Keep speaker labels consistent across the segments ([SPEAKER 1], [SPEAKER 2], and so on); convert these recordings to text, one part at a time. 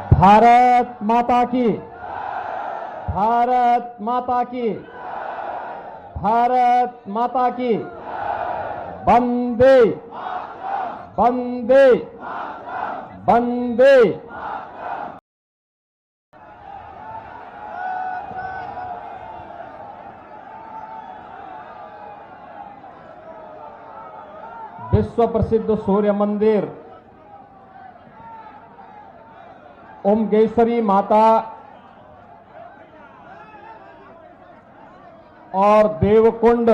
[SPEAKER 1] भारत माता की, भारत माता की, भारत माता की, वंदे वंदे वंदे। विश्व प्रसिद्ध सूर्य मंदिर ओमगेश्वरी माता और देवकुंड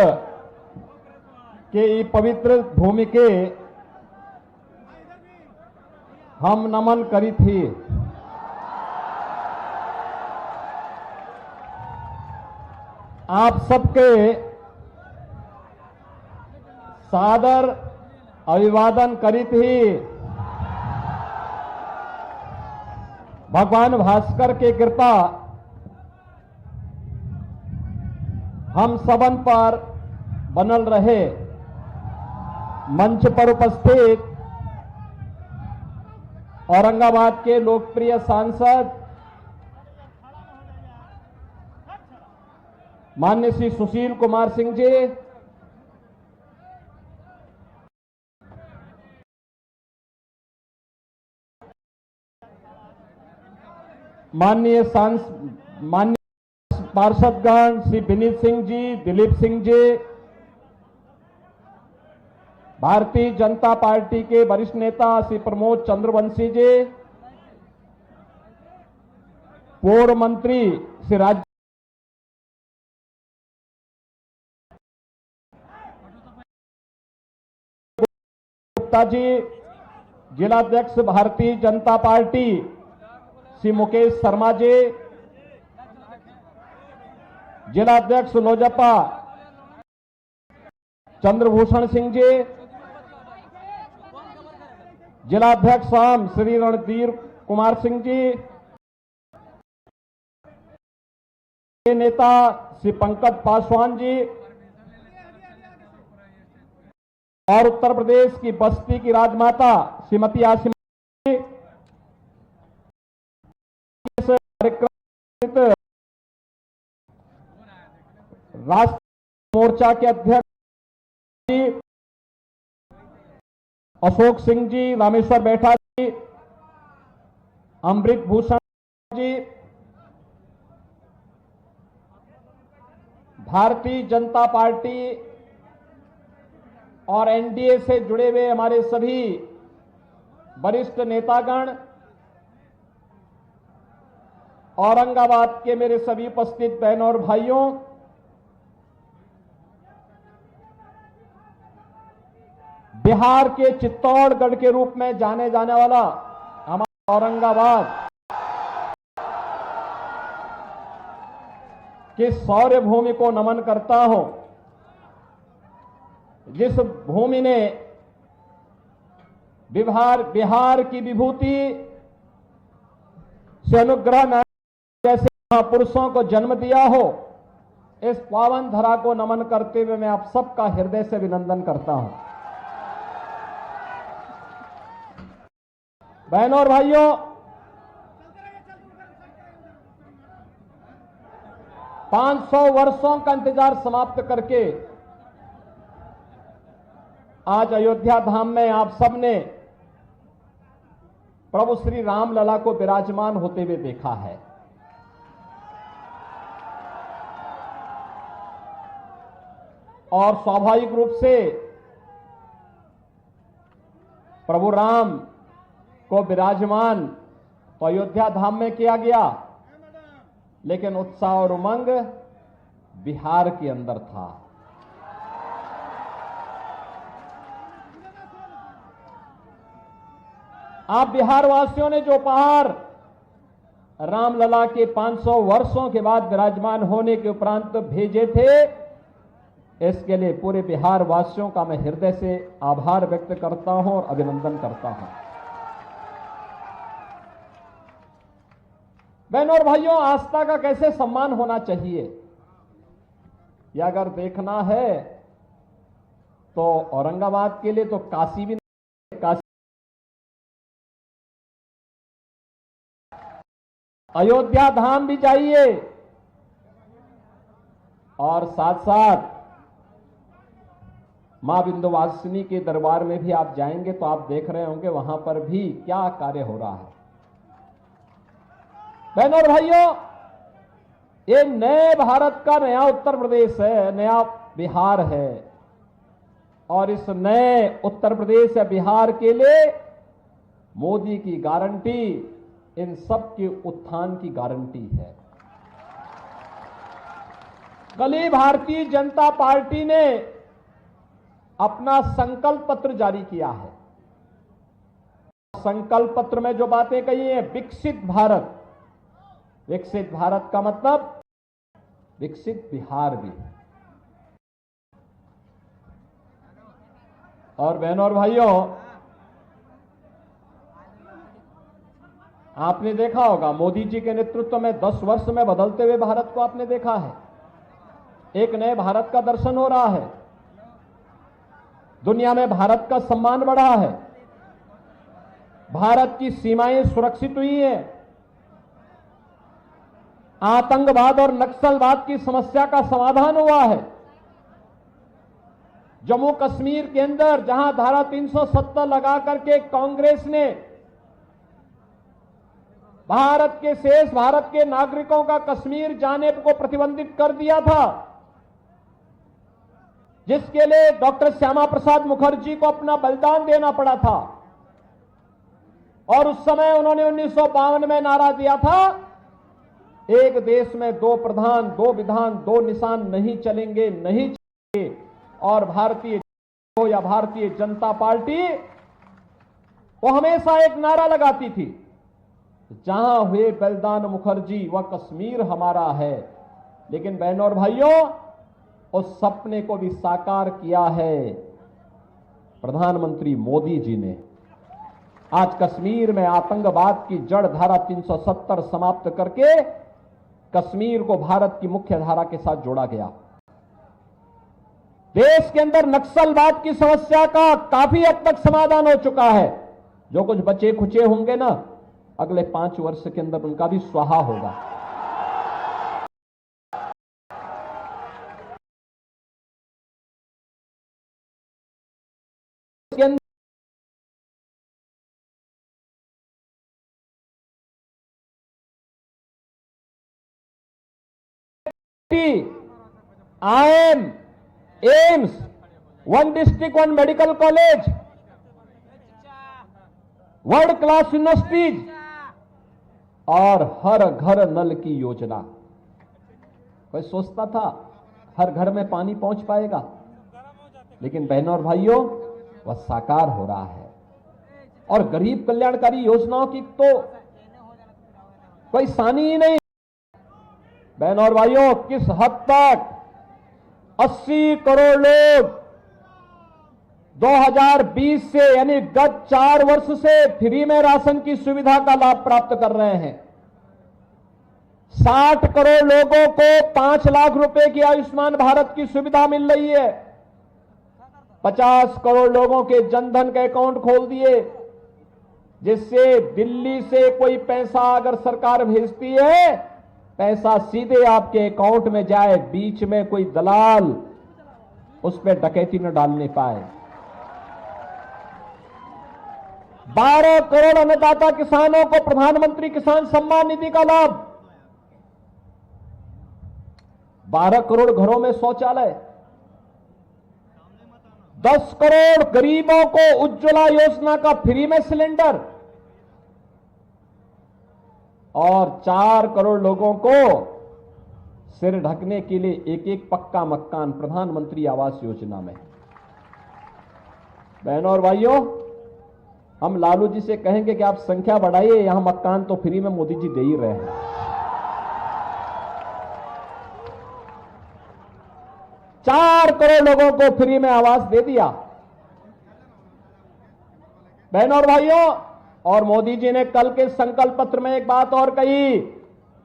[SPEAKER 1] के ये पवित्र भूमि के हम नमन करी थी। आप सबके सादर अभिवादन करी थी। भगवान भास्कर की कृपा हम सबन पर बनल रहे। मंच पर उपस्थित औरंगाबाद के लोकप्रिय सांसद माननीय श्री सुशील कुमार सिंह जी, माननीय पार्षदगण श्री विनीत सिंह जी, दिलीप सिंह जी, भारतीय जनता पार्टी के वरिष्ठ नेता श्री प्रमोद चंद्रवंशी जी, पूर्व मंत्री श्री राज्य गुप्ता जी, जिलाध्यक्ष भारतीय जनता पार्टी श्री मुकेश शर्मा जी, जिलाध्यक्ष लोजपा चंद्रभूषण सिंह जी, जिलाध्यक्ष आम श्री रणधीर कुमार सिंह जी, नेता श्री पंकज पासवान जी और उत्तर प्रदेश की बस्ती की राजमाता श्रीमती आसिमा जी, कार्यक्रम राष्ट्रीय मोर्चा के अध्यक्ष अशोक सिंह जी, रामेश्वर बैठा जी, अमृत भूषण जी, भारतीय जनता पार्टी और एनडीए से जुड़े हुए हमारे सभी वरिष्ठ नेतागण, औरंगाबाद के मेरे सभी उपस्थित बहनों और भाइयों, बिहार के चित्तौड़गढ़ के रूप में जाने जाने वाला हमारा औरंगाबाद की शौर्य भूमि को नमन करता हूं, जिस भूमि ने बिहार की विभूति से अनुग्रह नारायण जैसे महापुरुषों को जन्म दिया हो। इस पावन धरा को नमन करते हुए मैं आप सबका हृदय से अभिनंदन करता हूं। बहनों और भाइयों, पांच 500 वर्षों का इंतजार समाप्त करके आज अयोध्या धाम में आप सबने प्रभु श्री राम लला को विराजमान होते हुए देखा है। और स्वाभाविक रूप से प्रभु राम को विराजमान तो अयोध्या धाम में किया गया, लेकिन उत्साह और उमंग बिहार के अंदर था। आप बिहार वासियों ने जो उपहार रामलला के 500 वर्षों के बाद विराजमान होने के उपरांत भेजे थे, इसके लिए पूरे बिहार वासियों का मैं हृदय से आभार व्यक्त करता हूं और अभिनंदन करता हूं। बहनों और भाइयों, आस्था का कैसे सम्मान होना चाहिए, यह अगर देखना है तो औरंगाबाद के लिए तो काशी भी नहीं, काशी अयोध्या धाम भी जाइए और साथ साथ मां विंध्यवासिनी के दरबार में भी आप जाएंगे तो आप देख रहे होंगे वहां पर भी क्या कार्य हो रहा है। बहनों और भाइयों, ये नए भारत का नया उत्तर प्रदेश है, नया बिहार है और इस नए उत्तर प्रदेश या बिहार के लिए मोदी की गारंटी इन सब के उत्थान की गारंटी है। कल ही भारतीय जनता पार्टी ने अपना संकल्प पत्र जारी किया है। संकल्प पत्र में जो बातें कही हैं, विकसित भारत, विकसित भारत का मतलब विकसित बिहार भी है। और बहनों और भाइयों, आपने देखा होगा मोदी जी के नेतृत्व में 10 वर्ष में बदलते हुए भारत को आपने देखा है। एक नए भारत का दर्शन हो रहा है, दुनिया में भारत का सम्मान बढ़ा है, भारत की सीमाएं सुरक्षित हुई हैं, आतंकवाद और नक्सलवाद की समस्या का समाधान हुआ है। जम्मू कश्मीर के अंदर जहां धारा 370 लगा करके कांग्रेस ने भारत के शेष भारत के नागरिकों का कश्मीर जाने को प्रतिबंधित कर दिया था, जिसके लिए डॉक्टर श्यामा प्रसाद मुखर्जी को अपना बलिदान देना पड़ा था। और उस समय उन्होंने 1952 में नारा दिया था, एक देश में 2 प्रधान 2 विधान 2 निशान नहीं चलेंगे, नहीं चलेंगे। और भारतीय या भारतीय जनता पार्टी वो हमेशा एक नारा लगाती थी, जहां हुए बलिदान मुखर्जी वह कश्मीर हमारा है। लेकिन बहनों और भाइयों, उस सपने को भी साकार किया है प्रधानमंत्री मोदी जी ने। आज कश्मीर में आतंकवाद की जड़ धारा 370 समाप्त करके कश्मीर को भारत की मुख्य धारा के साथ जोड़ा गया। देश के अंदर नक्सलवाद की समस्या का काफी हद तक समाधान हो चुका है। जो कुछ बचे खुचे होंगे ना, अगले 5 वर्ष के अंदर उनका भी स्वाहा होगा। IIM, AIIMS, 1 district 1 medical college, world class universities और हर घर नल की योजना। कोई सोचता था हर घर में पानी पहुंच पाएगा, लेकिन बहनों और भाइयों वह साकार हो रहा है। और गरीब कल्याणकारी योजनाओं की तो कोई सानी ही नहीं। बहनों और भाइयों, किस हद तक 80 करोड़ लोग 2020 से यानी गत 4 वर्ष से फ्री में राशन की सुविधा का लाभ प्राप्त कर रहे हैं। 60 करोड़ लोगों को 5 लाख रुपए की आयुष्मान भारत की सुविधा मिल रही है। 50 करोड़ लोगों के जनधन के अकाउंट खोल दिए, जिससे दिल्ली से कोई पैसा अगर सरकार भेजती है, पैसा सीधे आपके अकाउंट में जाए, बीच में कोई दलाल उस पर डकैती न डालने पाए। 12 करोड़ अन्नदाता किसानों को प्रधानमंत्री किसान सम्मान निधि का लाभ। 12 करोड़ घरों में शौचालय। 10 करोड़ गरीबों को उज्ज्वला योजना का फ्री में सिलेंडर और 4 करोड़ लोगों को सिर ढकने के लिए एक पक्का मकान प्रधानमंत्री आवास योजना में। बहनों और भाइयों, हम लालू जी से कहेंगे कि आप संख्या बढ़ाइए, यहां मकान तो फ्री में मोदी जी दे ही रहे हैं। 4 करोड़ लोगों को फ्री में आवास दे दिया। बहनों और भाइयों, और मोदी जी ने कल के संकल्प पत्र में एक बात और कही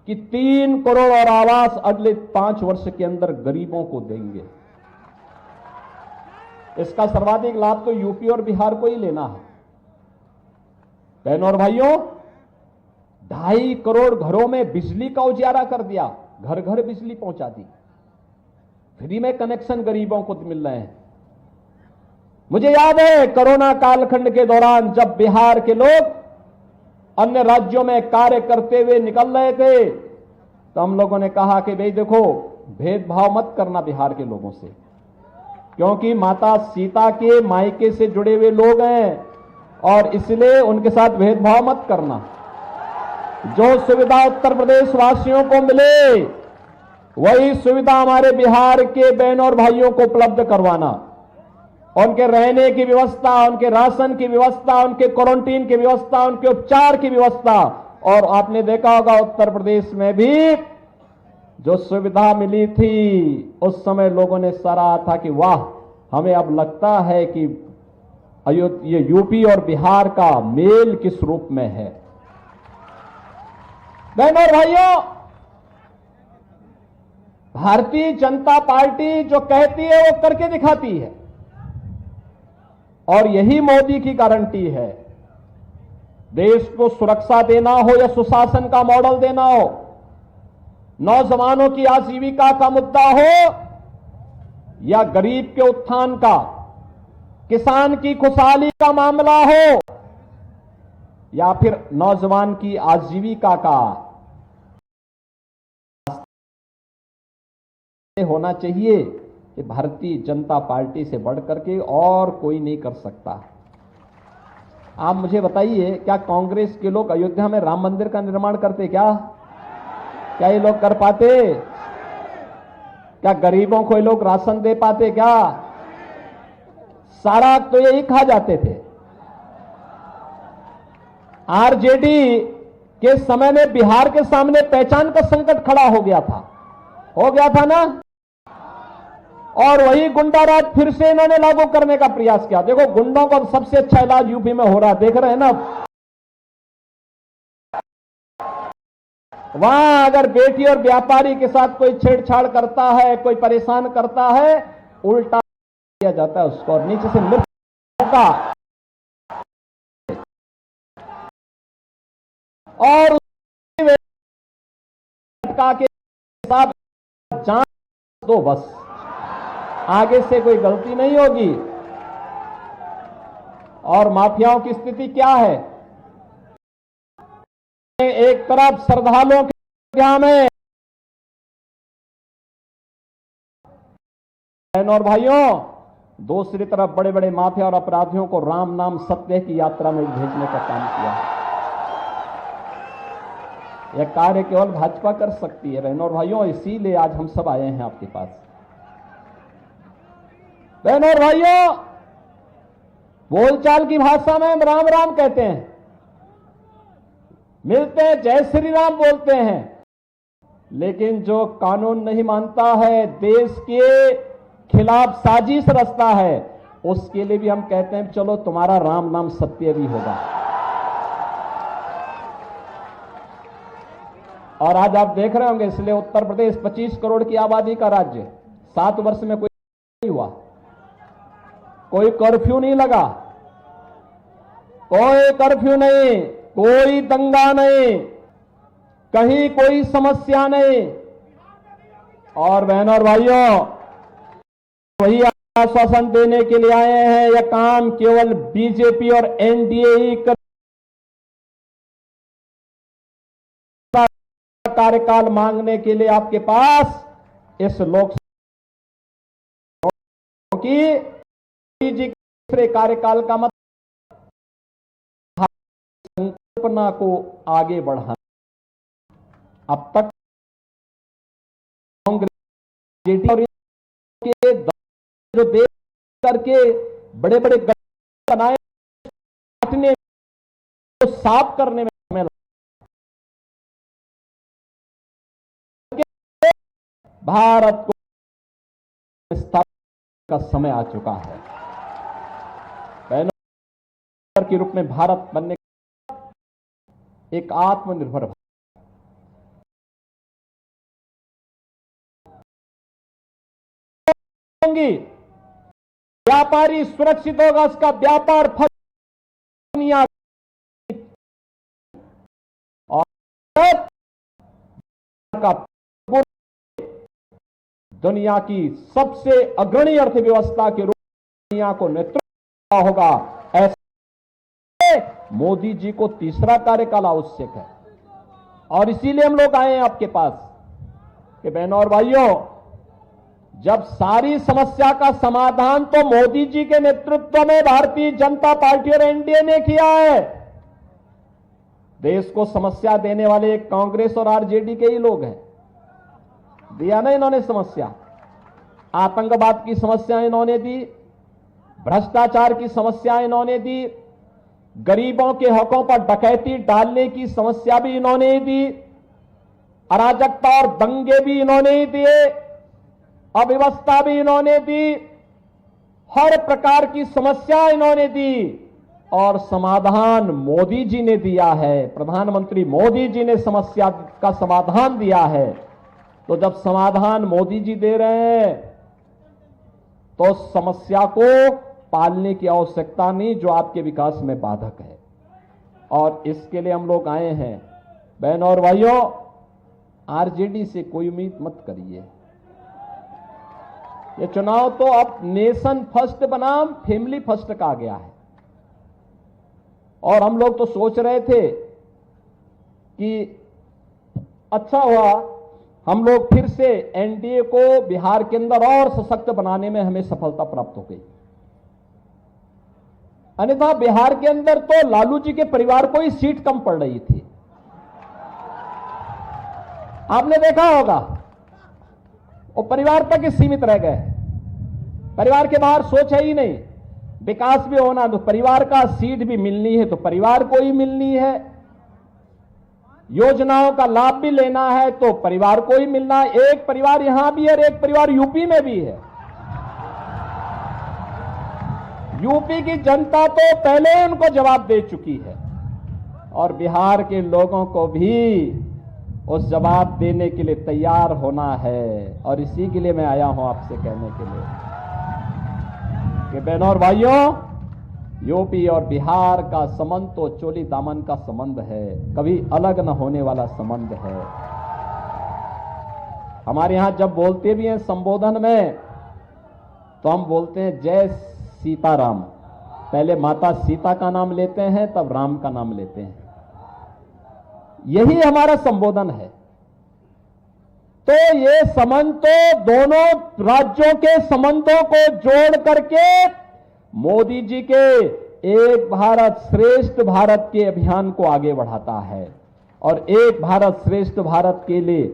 [SPEAKER 1] कि 3 करोड़ और आवास अगले 5 वर्ष के अंदर गरीबों को देंगे। इसका सर्वाधिक लाभ तो यूपी और बिहार को ही लेना है। बहनों और भाइयों, 2.5 करोड़ घरों में बिजली का उजाला कर दिया, घर घर बिजली पहुंचा दी, फ्री में कनेक्शन गरीबों को मिल रहे हैं। मुझे याद है कोरोना कालखंड के दौरान जब बिहार के लोग अन्य राज्यों में कार्य करते हुए निकल रहे थे, तो हम लोगों ने कहा कि भाई देखो, भेदभाव मत करना बिहार के लोगों से, क्योंकि माता सीता के मायके से जुड़े हुए लोग हैं और इसलिए उनके साथ भेदभाव मत करना। जो सुविधा उत्तर प्रदेश वासियों को मिले वही सुविधा हमारे बिहार के बहनों और भाइयों को उपलब्ध करवाना। उनके रहने की व्यवस्था, उनके राशन की व्यवस्था, उनके क्वारंटीन की व्यवस्था, उनके उपचार की व्यवस्था। और आपने देखा होगा उत्तर प्रदेश में भी जो सुविधा मिली थी, उस समय लोगों ने सराहा था कि वाह, हमें अब लगता है कि ये यूपी और बिहार का मेल किस रूप में है। बहनों और भाइयों, भारतीय जनता पार्टी जो कहती है वो करके दिखाती है, और यही मोदी की गारंटी है। देश को सुरक्षा देना हो या सुशासन का मॉडल देना हो, नौजवानों की आजीविका का मुद्दा हो या गरीब के उत्थान का, किसान की खुशहाली का मामला हो या फिर नौजवान की आजीविका का, होना चाहिए कि भारतीय जनता पार्टी से बढ़कर के और कोई नहीं कर सकता। आप मुझे बताइए, क्या कांग्रेस के लोग अयोध्या में राम मंदिर का निर्माण करते? क्या ये लोग कर पाते? क्या गरीबों को ये लोग राशन दे पाते? क्या सारा तो यही खा जाते थे। आरजेडी के समय में बिहार के सामने पहचान का संकट खड़ा हो गया था ना, और वही गुंडा राज फिर से इन्होंने लागू करने का प्रयास किया। देखो, गुंडों का सबसे अच्छा इलाज यूपी में हो रहा है, देख रहे हैं ना। वहां अगर बेटी और व्यापारी के साथ कोई छेड़छाड़ करता है, कोई परेशान करता है, उल्टा किया जाता है उसको, और नीचे से मृत्यु होता, और के साथ जांच दो, बस आगे से कोई गलती नहीं होगी। और माफियाओं की स्थिति क्या है? एक तरफ श्रद्धालुओं के संख्या में, बहनों और भाइयों, दूसरी तरफ बड़े बड़े माफिया और अपराधियों को राम नाम सत्य की यात्रा में भेजने का काम किया। यह कार्य केवल भाजपा कर सकती है बहनों और भाइयों, इसीलिए आज हम सब आए हैं आपके पास। बहनों और भाइयों, बोलचाल की भाषा में हम राम राम कहते हैं, मिलते हैं जय श्री राम बोलते हैं, लेकिन जो कानून नहीं मानता है, देश के खिलाफ साजिश रचता है, उसके लिए भी हम कहते हैं चलो तुम्हारा राम नाम सत्य भी होगा। और आज आप देख रहे होंगे, इसलिए उत्तर प्रदेश 25 करोड़ की आबादी का राज्य, 7 वर्ष में कोई नहीं हुआ, कोई कर्फ्यू नहीं लगा, कोई कर्फ्यू नहीं, कोई दंगा नहीं, कहीं कोई समस्या नहीं। और बहनों और भाइयों, वही आश्वासन देने के लिए आए हैं, यह काम केवल बीजेपी और एनडीए ही कर, कार्यकाल मांगने के लिए आपके पास इस लोकसभा की जी दूसरे कार्यकाल का मतलब संकल्पना को आगे बढ़ाना। अब तक कांग्रेस और के जो देश करके बड़े बड़े बनाए, काटने को साफ करने में समय लगा। भारत को स्थापना का समय आ चुका है। के रूप में भारत बनने एक आत्मनिर्भर होंगी। व्यापारी सुरक्षित होगा, उसका व्यापार का दुनिया की सबसे अग्रणी अर्थव्यवस्था के रूप में दुनिया को नेतृत्व होगा, ऐसे मोदी जी को तीसरा कार्यकाल आवश्यक है। और इसीलिए हम लोग आए हैं आपके पास कि बहनों और भाइयों, जब सारी समस्या का समाधान तो मोदी जी के नेतृत्व में भारतीय जनता पार्टी और एनडीए ने किया है, देश को समस्या देने वाले कांग्रेस और आरजेडी के ही लोग हैं। दिया ना इन्होंने समस्या, आतंकवाद की समस्या इन्होंने दी, भ्रष्टाचार की समस्या इन्होंने दी, गरीबों के हकों पर डकैती डालने की समस्या भी इन्होंने ही दी, अराजकता और दंगे भी इन्होंने ही दिए, अव्यवस्था भी इन्होंने दी, हर प्रकार की समस्या इन्होंने दी और समाधान मोदी जी ने दिया है। प्रधानमंत्री मोदी जी ने समस्या का समाधान दिया है। तो जब समाधान मोदी जी दे रहे हैं तो समस्या को पालने की आवश्यकता नहीं जो आपके विकास में बाधक है। और इसके लिए हम लोग आए हैं। बहनों और भाइयों, आरजेडी से कोई उम्मीद मत करिए। ये चुनाव तो अब नेशन फर्स्ट बनाम फैमिली फर्स्ट का आ गया है। और हम लोग तो सोच रहे थे कि अच्छा हुआ हम लोग फिर से एनडीए को बिहार के अंदर और सशक्त बनाने में हमें सफलता प्राप्त हो गई। अन्यथा बिहार के अंदर तो लालू जी के परिवार को ही सीट कम पड़ रही थी, आपने देखा होगा। वो परिवार तक ही सीमित रह गए, परिवार के बाहर सोच है ही नहीं। विकास भी होना तो परिवार का, सीट भी मिलनी है तो परिवार को ही मिलनी है, योजनाओं का लाभ भी लेना है तो परिवार को ही मिलना है। एक परिवार यहां भी है और एक परिवार यूपी में भी है। यूपी की जनता तो पहले ही उनको जवाब दे चुकी है और बिहार के लोगों को भी उस जवाब देने के लिए तैयार होना है। और इसी के लिए मैं आया हूं आपसे कहने के लिए कि बहनों और भाइयों, यूपी और बिहार का संबंध तो चोली दामन का संबंध है, कभी अलग न होने वाला संबंध है। हमारे यहां जब बोलते भी हैं संबोधन में तो हम बोलते हैं जय सीताराम। पहले माता सीता का नाम लेते हैं, तब राम का नाम लेते हैं। यही हमारा संबोधन है। तो ये संबंध तो दोनों राज्यों के संबंधों को जोड़ करके मोदी जी के एक भारत श्रेष्ठ भारत के अभियान को आगे बढ़ाता है। और एक भारत श्रेष्ठ भारत के लिए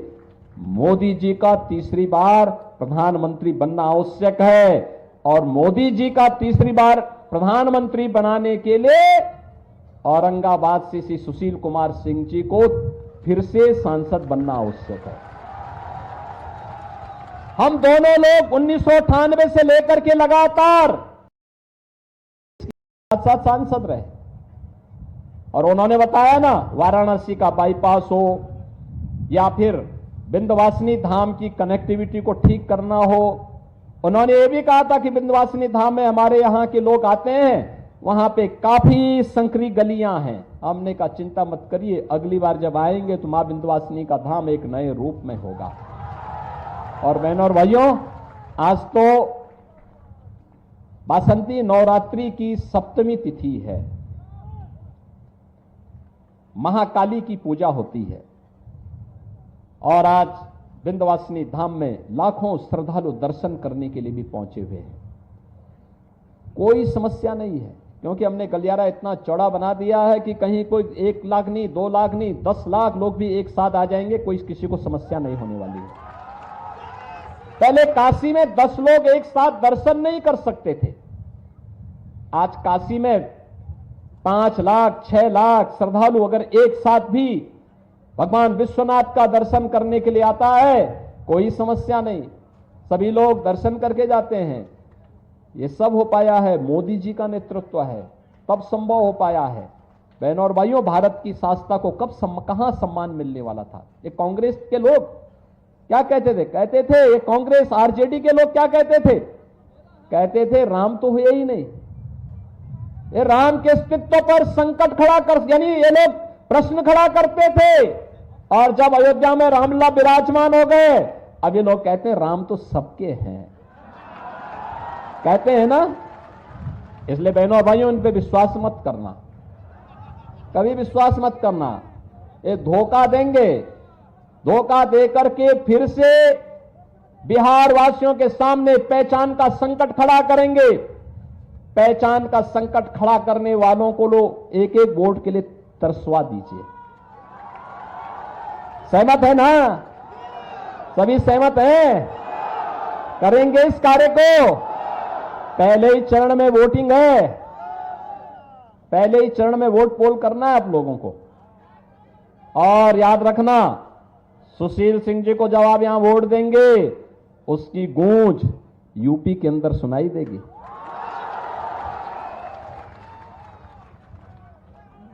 [SPEAKER 1] मोदी जी का तीसरी बार प्रधानमंत्री बनना आवश्यक है। और मोदी जी का तीसरी बार प्रधानमंत्री बनाने के लिए औरंगाबाद से श्री सुशील कुमार सिंह जी को फिर से सांसद बनना आवश्यक है। हम दोनों लोग 1998 से लेकर के लगातार साथ सांसद रहे और उन्होंने बताया ना, वाराणसी का बाईपास हो या फिर विंध्यवासिनी धाम की कनेक्टिविटी को ठीक करना हो। उन्होंने ये भी कहा था कि विंध्यवासिनी धाम में हमारे यहां के लोग आते हैं, वहां पे काफी संकरी गलियां हैं। हमने कहा चिंता मत करिए, अगली बार जब आएंगे तो मां विंध्यवासिनी का धाम एक नए रूप में होगा। और बहनों और भाइयों, आज तो बासंती नवरात्रि की सप्तमी तिथि है, महाकाली की पूजा होती है और आज विंध्यवासिनी धाम में लाखों श्रद्धालु दर्शन करने के लिए भी पहुंचे हुए हैं। कोई समस्या नहीं है क्योंकि हमने गलियारा इतना चौड़ा बना दिया है कि कहीं कोई 1 लाख नहीं, 2 लाख नहीं, 10 लाख लोग भी एक साथ आ जाएंगे, कोई किसी को समस्या नहीं होने वाली है। पहले काशी में 10 लोग एक साथ दर्शन नहीं कर सकते थे, आज काशी में 5 लाख 6 लाख श्रद्धालु अगर एक साथ भी भगवान विश्वनाथ का दर्शन करने के लिए आता है, कोई समस्या नहीं, सभी लोग दर्शन करके जाते हैं। ये सब हो पाया है, मोदी जी का नेतृत्व है, तब संभव हो पाया है। बहनों और भाइयों, भारत की शासकता को कहां सम्मान मिलने वाला था। ये कांग्रेस के लोग क्या कहते थे? कहते थे, ये कांग्रेस आरजेडी के लोग क्या कहते थे? कहते थे राम तो हुए ही नहीं, ये राम के अस्तित्व पर संकट खड़ा कर, यानी ये लोग प्रश्न खड़ा करते थे और जब अयोध्या में रामलला विराजमान हो गए, अब ये लोग कहते हैं राम तो सबके हैं, कहते हैं ना। इसलिए बहनों और भाइयों, इन पे विश्वास मत करना, कभी विश्वास मत करना। ये धोखा देंगे, धोखा देकर के फिर से बिहार वासियों के सामने पहचान का संकट खड़ा करेंगे। पहचान का संकट खड़ा करने वालों को लोग एक एक वोट के लिए तरसवा दीजिए। सहमत है ना? सभी सहमत हैं? करेंगे इस कार्य को। पहले ही चरण में वोटिंग है, पहले ही चरण में वोट पोल करना है आप लोगों को। और याद रखना, सुशील सिंह जी को जब आप यहां वोट देंगे, उसकी गूंज यूपी के अंदर सुनाई देगी।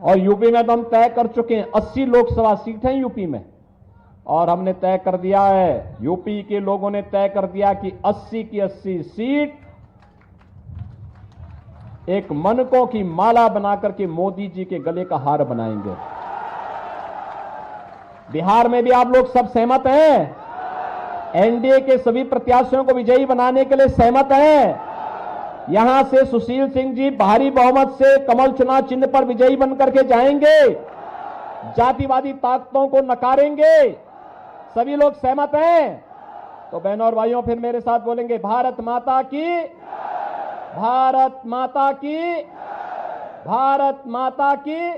[SPEAKER 1] और यूपी में तो हम तय कर चुके हैं, 80 लोकसभा सीट हैं यूपी में, और हमने तय कर दिया है, यूपी के लोगों ने तय कर दिया कि 80 की 80 सीट एक मनकों की माला बनाकर के मोदी जी के गले का हार बनाएंगे। बिहार में भी आप लोग सब सहमत हैं? एनडीए के सभी प्रत्याशियों को विजयी बनाने के लिए सहमत हैं? यहां से सुशील सिंह जी भारी बहुमत से कमल चुनाव चिन्ह पर विजयी बनकर के जाएंगे, जातिवादी ताकतों को नकारेंगे। सभी लोग सहमत हैं? तो बहनों और भाइयों, फिर मेरे साथ बोलेंगे, भारत माता की, भारत माता की, भारत माता की।